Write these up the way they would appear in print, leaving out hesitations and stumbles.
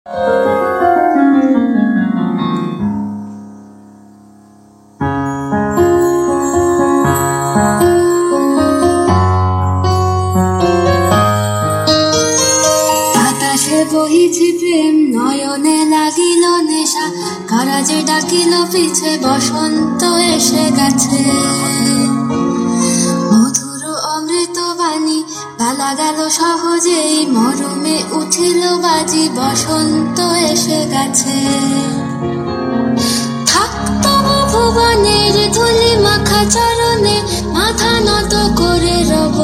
বাতাসে বহিছে প্রেম, নয়নে লাগিল নেশা, কারা যে ডাকিল পিছে, বসন্ত এসে গেছে। মধুর অমৃত বাণী, বেলা গেল সহজেই, মরমে উঠিল বাজি, বসন্ত এসে গেছে। থাকত ভুবনের ধুলি মাখা চরণে, মাথা নত করে রব।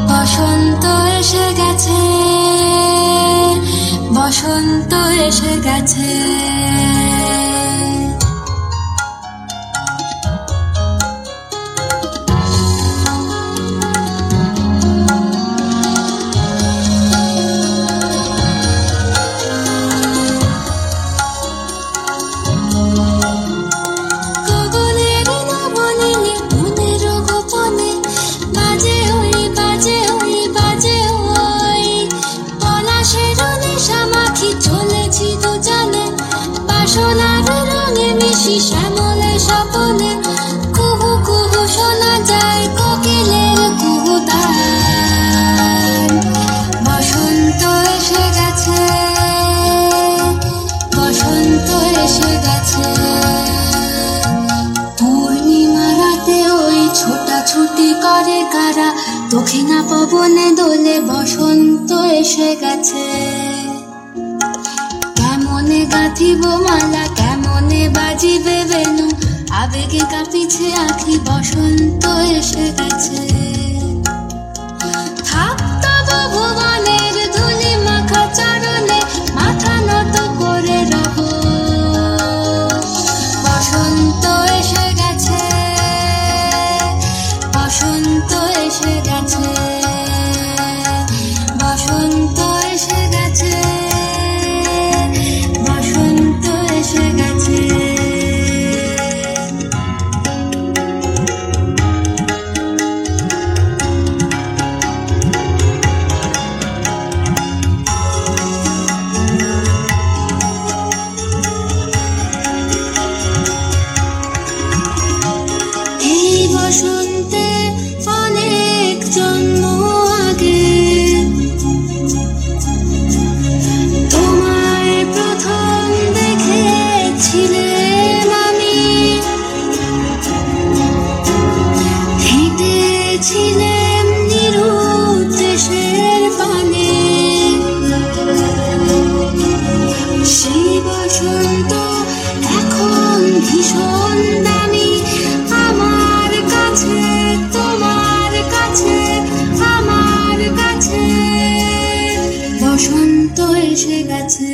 বসন্ত এসে গেছে, বসন্ত এসে গেছে। সোনার রঙে মিশি শ্যামলে স্বপনে, কুহু কুহু শোনা যায় কোকিলের কুহুতান। বসন্ত এসে গেছে, বসন্ত এসে গেছে। পূর্ণিমা রাতে ওই ছোটাছুটি করে কারা, দক্ষিণা পবনে দোলে, বসন্ত এসে গেছে। কেমনে গাঁথিব মালা, কেমনে বাজিবে বেনু, আবেগে কাঁপিছে আঁখি, বসন্ত এসে গেছে। থাকতব ভুবনের ধুলি মাখা চরণে, মাথা নত করে রব। বসন্ত এসে গেছে, বসন্ত এসে গেছে, বসন্ত এসে গেছে, বসন্ত এসে গেছে। এই বসন্তে অনেক জন্ম আগে, তোমায় প্রথম দেখেছিলাম আমি। হেঁটেছিলাম নিরুৎ দেশের পানে, সেই বসন্ত এখন ভীষণ দামি আমার কাছে, তোমার কাছে, আমার কাছে। বসন্ত এসে গেছে।